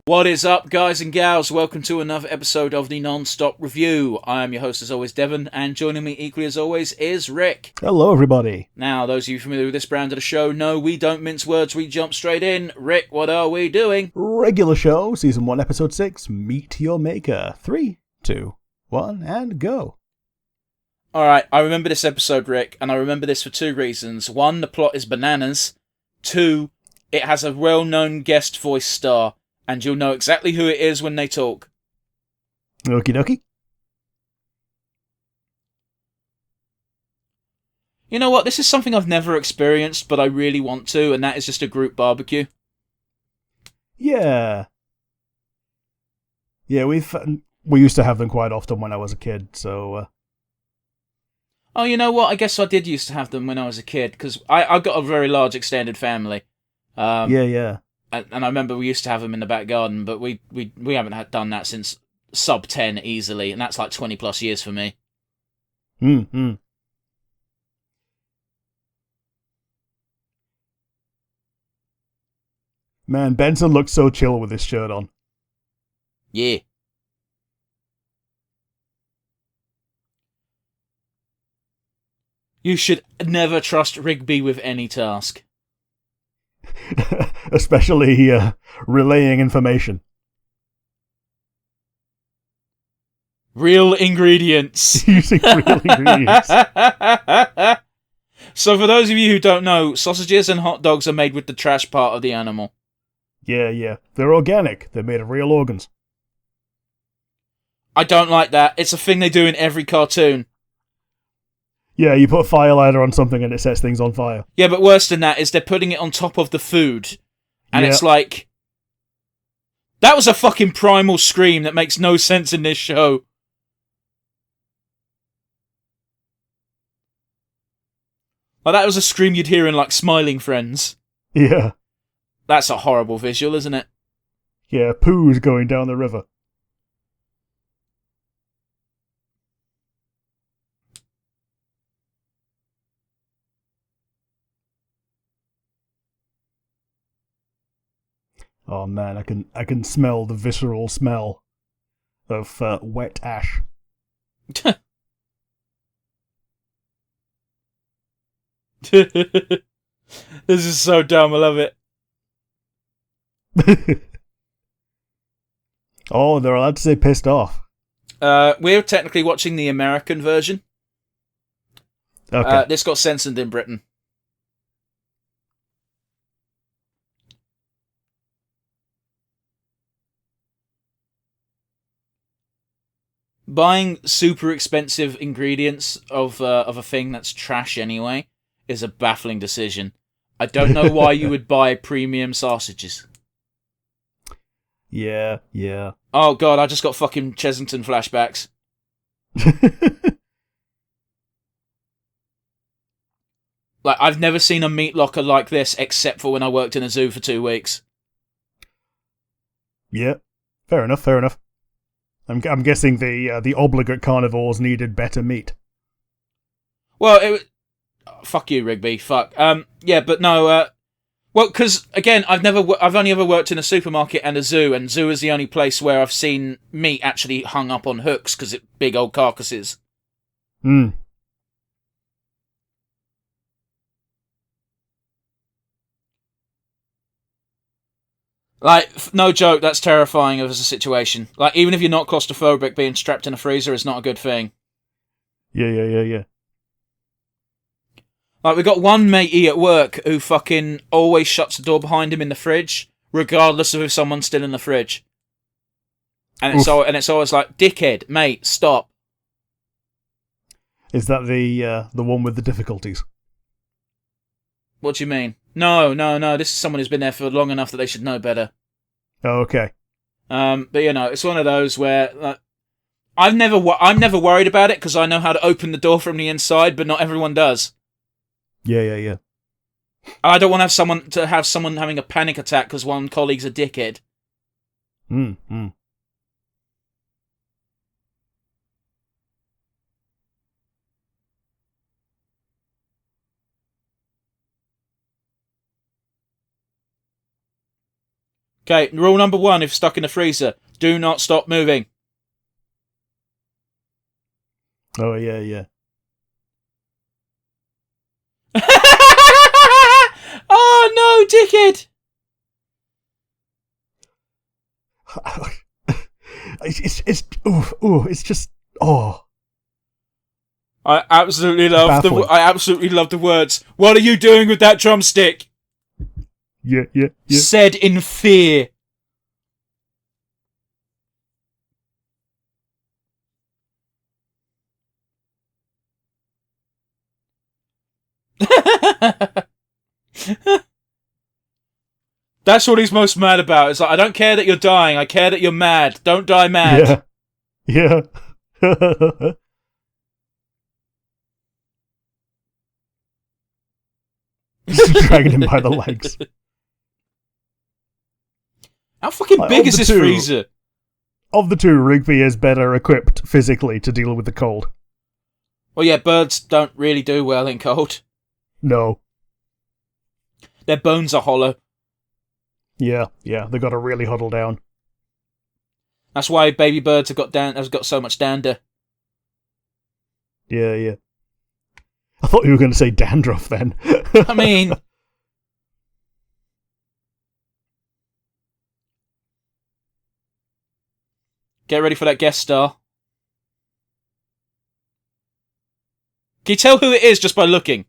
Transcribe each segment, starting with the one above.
What is up, guys and gals? Welcome to another episode of the Nonstop Review. I am your host, as always, Devon, and joining me equally as always is Rick. Hello, everybody. Now, those of you familiar with this brand of the show know we don't mince words, we jump straight in. Rick, what are we doing? Regular show, Season 1, Episode 6, Meet Your Maker. 3, 2, 1, and go. Alright, I remember this episode, Rick, and I remember this for two reasons. One, the plot is bananas. Two, it has a well-known guest voice star, and you'll know exactly who it is when they talk. Okie dokie. You know what? This is something I've never experienced, but I really want to, and that is just a group barbecue. Yeah. Yeah, we used to have them quite often when I was a kid, so... Oh, you know what? I guess I did used to have them when I was a kid, because I've got a very large extended family. Yeah. And I remember we used to have them in the back garden, but we haven't done that since sub 10 easily, and that's like 20 plus years for me. Mm-hmm. Man, Benson looks so chill with his shirt on. Yeah. You should never trust Rigby with any task. Especially relaying information. Real ingredients. Using real ingredients. So for those of you who don't know, sausages and hot dogs are made with the trash part of the animal. Yeah. They're organic. They're made of real organs. I don't like that. It's a thing they do in every cartoon. Yeah, you put a fire lighter on something and it sets things on fire. Yeah, but worse than that is they're putting it on top of the food. And It's like... That was a fucking primal scream that makes no sense in this show. Like, that was a scream you'd hear in, like, Smiling Friends. Yeah. That's a horrible visual, isn't it? Yeah, poo's going down the river. Oh man, I can smell the visceral smell of wet ash. This is so dumb, I love it. Oh, they're allowed to say pissed off. We're technically watching the American version. Okay. This got censored in Britain. Buying super expensive ingredients of a thing that's trash anyway is a baffling decision. I don't know why you would buy premium sausages. Yeah. Oh god, I just got fucking Chesington flashbacks. Like, I've never seen a meat locker like this except for when I worked in a zoo for 2 weeks. Yeah. Fair enough. I'm guessing the obligate carnivores needed better meat. Well, fuck you, Rigby. Fuck. Yeah, but no. Well, because again, I've only ever worked in a supermarket and a zoo is the only place where I've seen meat actually hung up on hooks because it's big old carcasses. Hmm. Like, no joke, that's terrifying as a situation. Like, even if you're not claustrophobic, being strapped in a freezer is not a good thing. Yeah. Like, we got one matey at work who fucking always shuts the door behind him in the fridge, regardless of if someone's still in the fridge. And it's always like, dickhead, mate, stop. Is that the one with the difficulties? What do you mean? No. This is someone who's been there for long enough that they should know better. Oh, okay. But you know, it's one of those where I'm never worried about it because I know how to open the door from the inside, but not everyone does. Yeah. I don't want to have someone having a panic attack because one colleague's a dickhead. Hmm. Okay, rule number 1 if stuck in the freezer. Do not stop moving. Oh, yeah. Oh, no, dickhead! It's just, oh. I absolutely love the words. What are you doing with that drumstick? Yeah. Said in fear. That's what he's most mad about. It's like, I don't care that you're dying. I care that you're mad. Don't die mad. Yeah. Just dragging him by the legs. How fucking big is this freezer? Of the two, Rigby is better equipped physically to deal with the cold. Well, yeah, birds don't really do well in cold. No. Their bones are hollow. Yeah, they got to really huddle down. That's why baby birds have got so much dander. Yeah. I thought you were going to say dandruff then. I mean... Get ready for that guest star. Can you tell who it is just by looking?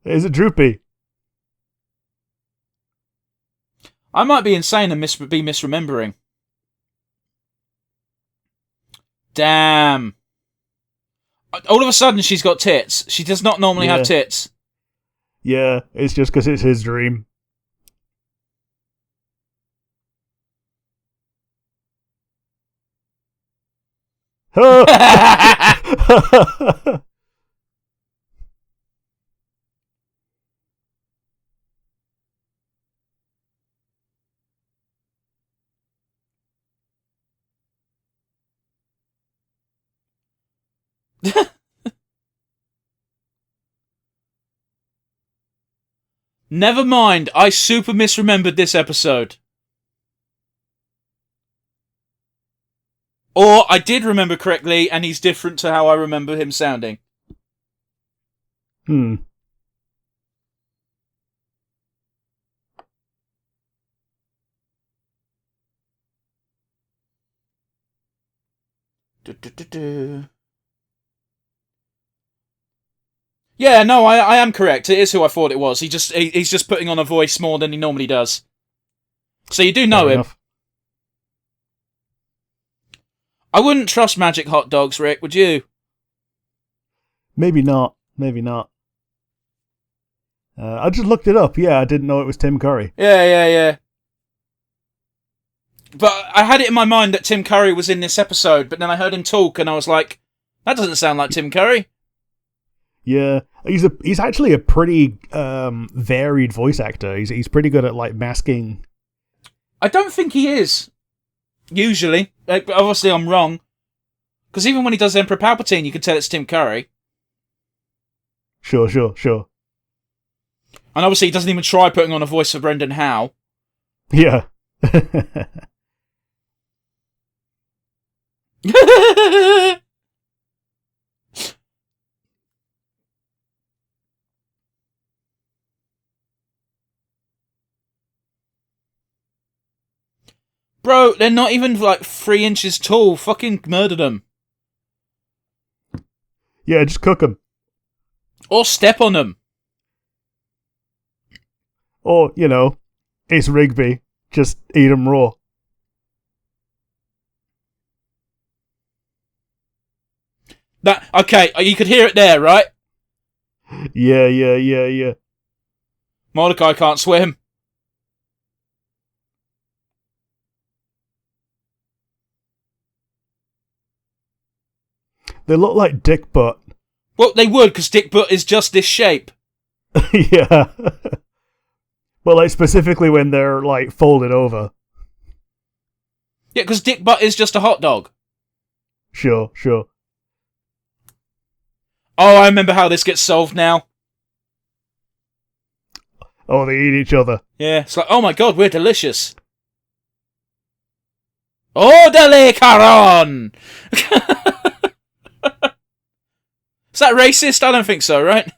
Is it Droopy? I might be insane and be misremembering. Damn. All of a sudden she's got tits. She does not normally have tits. Yeah, it's just because it's his dream. Never mind, I super misremembered this episode. Or I did remember correctly, and he's different to how I remember him sounding. Yeah, no, I am correct. It is who I thought it was. He's just putting on a voice more than he normally does. So you do know him. Enough. I wouldn't trust magic hot dogs, Rick, would you? Maybe not. I just looked it up. Yeah, I didn't know it was Tim Curry. Yeah. But I had it in my mind that Tim Curry was in this episode, but then I heard him talk and I was like, that doesn't sound like Tim Curry. Yeah, he's actually a pretty varied voice actor. He's pretty good at like masking. I don't think he is. Usually. Obviously I'm wrong. Because even when he does Emperor Palpatine, you can tell it's Tim Curry. Sure. And obviously he doesn't even try putting on a voice for Brendan Howe. Yeah. Bro, they're not even like 3 inches tall. Fucking murder them. Yeah, just cook them. Or step on them. Or, it's Rigby. Just eat them raw. Okay, you could hear it there, right? Yeah. Mordecai can't swim. They look like Dick Butt. Well, they would, because Dick Butt is just this shape. Yeah. But like specifically when they're like folded over. Yeah, because Dick Butt is just a hot dog. Sure. Oh, I remember how this gets solved now. Oh, they eat each other. Yeah, it's like, oh my god, we're delicious. Orderly, Caron! Is that racist? I don't think so, right?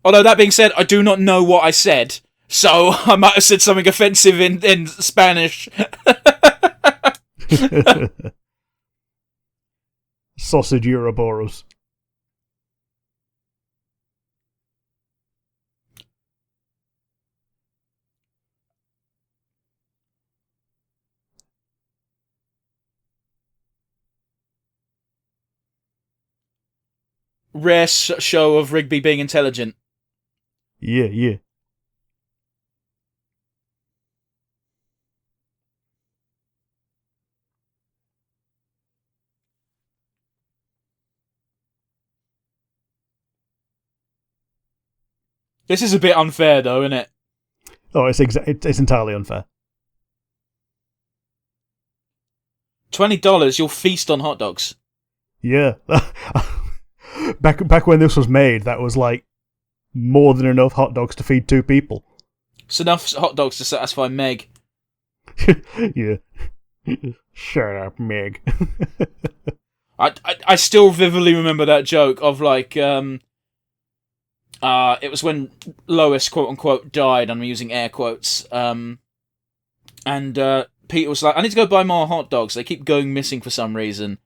Although, that being said, I do not know what I said, so I might have said something offensive in Spanish. Sausage Ouroboros. Rare show of Rigby being intelligent. Yeah, yeah. This is a bit unfair, though, isn't it? Oh, it's entirely unfair. $20, you'll feast on hot dogs. Yeah. Back when this was made, that was like more than enough hot dogs to feed 2 people. It's enough hot dogs to satisfy Meg. Yeah. Shut up, Meg. I still vividly remember that joke of like, it was when Lois, quote unquote, died, I'm using air quotes, and Peter was like, I need to go buy more hot dogs, they keep going missing for some reason.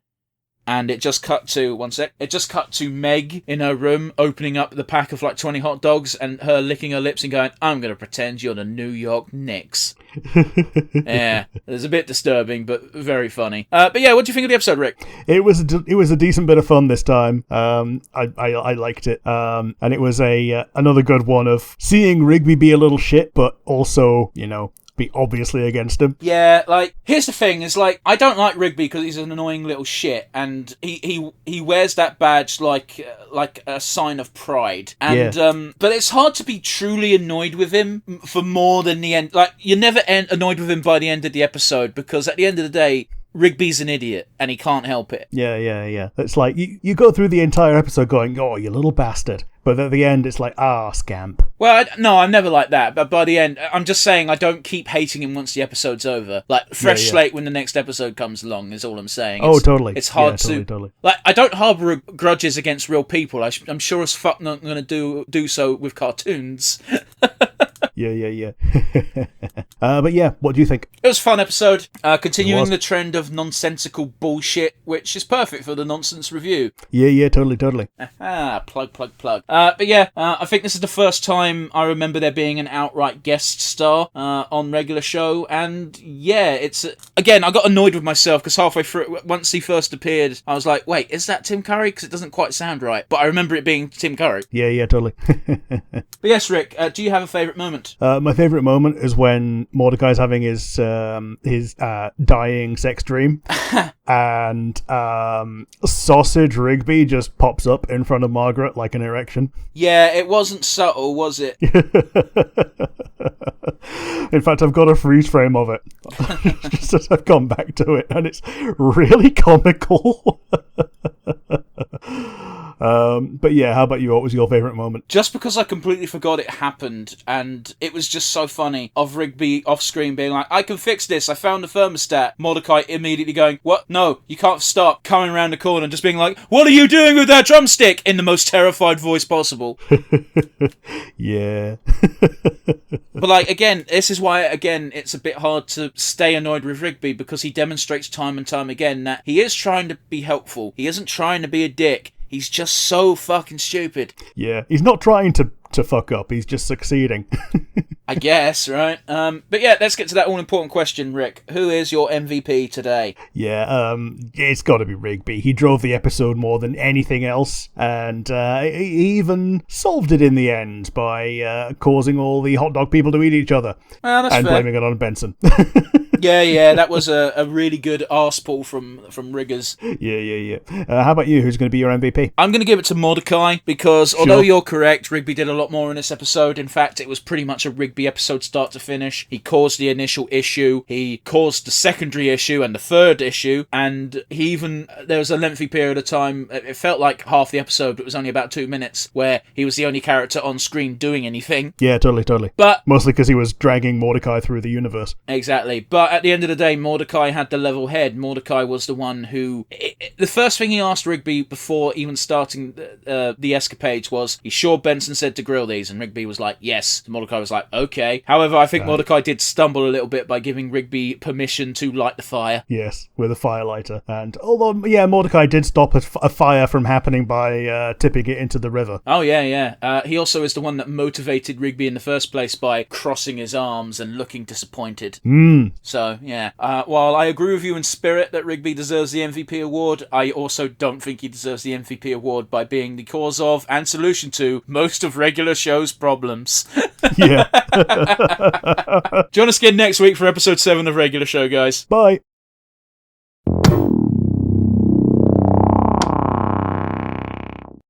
And it just cut to, it just cut to Meg in her room, opening up the pack of like 20 hot dogs, and her licking her lips and going, I'm going to pretend you're the New York Knicks. Yeah, it's a bit disturbing, but very funny. But yeah, what do you think of the episode, Rick? It was a decent bit of fun this time. I liked it. And it was another good one of seeing Rigby be a little shit, but also, be obviously against him. Yeah, like, here's the thing, is like, I don't like Rigby because he's an annoying little shit, and he wears that badge like a sign of pride. And, yeah. But it's hard to be truly annoyed with him for more than the end. Like, you're never annoyed with him by the end of the episode, because at the end of the day, Rigby's an idiot, and he can't help it. Yeah. It's like, you go through the entire episode going, oh, you little bastard. But at the end, it's like, scamp. Well, no, I'm never like that. But by the end, I'm just saying I don't keep hating him once the episode's over. Like, fresh slate when the next episode comes along is all I'm saying. Totally. It's hard to... Totally. Like, I don't harbour grudges against real people. I'm sure as fuck not going to do so with cartoons. Yeah. But yeah, what do you think? It was a fun episode. Continuing the trend of nonsensical bullshit, which is perfect for the nonsense review. Yeah, totally. Plug. But yeah, I think this is the first time I remember there being an outright guest star on regular show, and yeah, it's again, I got annoyed with myself because halfway through, once he first appeared, I was like, wait, is that Tim Curry? Because it doesn't quite sound right, but I remember it being Tim Curry. Yeah, totally. But yes, Rick, do you have a favourite moment? My favourite moment is when Mordecai's having his dying sex dream, and Sausage Rigby just pops up in front of Margaret like an erection. Yeah, it wasn't subtle, was it? In fact, I've got a freeze frame of it just as I've gone back to it, and it's really comical. But yeah, how about you? What was your favourite moment? Just because I completely forgot it happened, and it was just so funny of Rigby off screen being like, I can fix this, I found the thermostat. Mordecai immediately going, what? No, you can't stop. Coming around the corner and just being like, what are you doing with that drumstick? In the most terrified voice possible. Yeah. But like, again, this is why, again, it's a bit hard to stay annoyed with Rigby, because he demonstrates time and time again that he is trying to be helpful. He isn't trying to be a dick. He's just so fucking stupid. Yeah, he's not trying to fuck up, he's just succeeding. I guess, right? But yeah, let's get to that all-important question, Rick. Who is your MVP today? Yeah, it's got to be Rigby. He drove the episode more than anything else, and he even solved it in the end by causing all the hot dog people to eat each other. Well, that's and fair. blaming it on Benson. Yeah, that was a really good arse pull from Riggers. Yeah. How about you? Who's going to be your MVP? I'm going to give it to Mordecai because although you're correct, Rigby did a lot more in this episode. In fact, it was pretty much a Rigby episode start to finish. He caused the initial issue, he caused the secondary issue and the third issue, and there was a lengthy period of time, it felt like half the episode, but it was only about 2 minutes, where he was the only character on screen doing anything. Yeah, totally. But mostly because he was dragging Mordecai through the universe. Exactly. But at the end of the day, Mordecai had the level head. Mordecai was the one who... the first thing he asked Rigby before even starting the escapades was, "You sure Benson said to grill these?" And Rigby was like, "Yes." And Mordecai was like, "Okay." However, I think Mordecai did stumble a little bit by giving Rigby permission to light the fire. Yes, with a firelighter. And although, yeah, Mordecai did stop a fire from happening by tipping it into the river. Oh, yeah. He also is the one that motivated Rigby in the first place by crossing his arms and looking disappointed. So, yeah. While I agree with you in spirit that Rigby deserves the MVP award, I also don't think he deserves the MVP award by being the cause of and solution to most of regular show's problems. Yeah. Join us again next week for episode 7 of Regular Show, guys. Bye.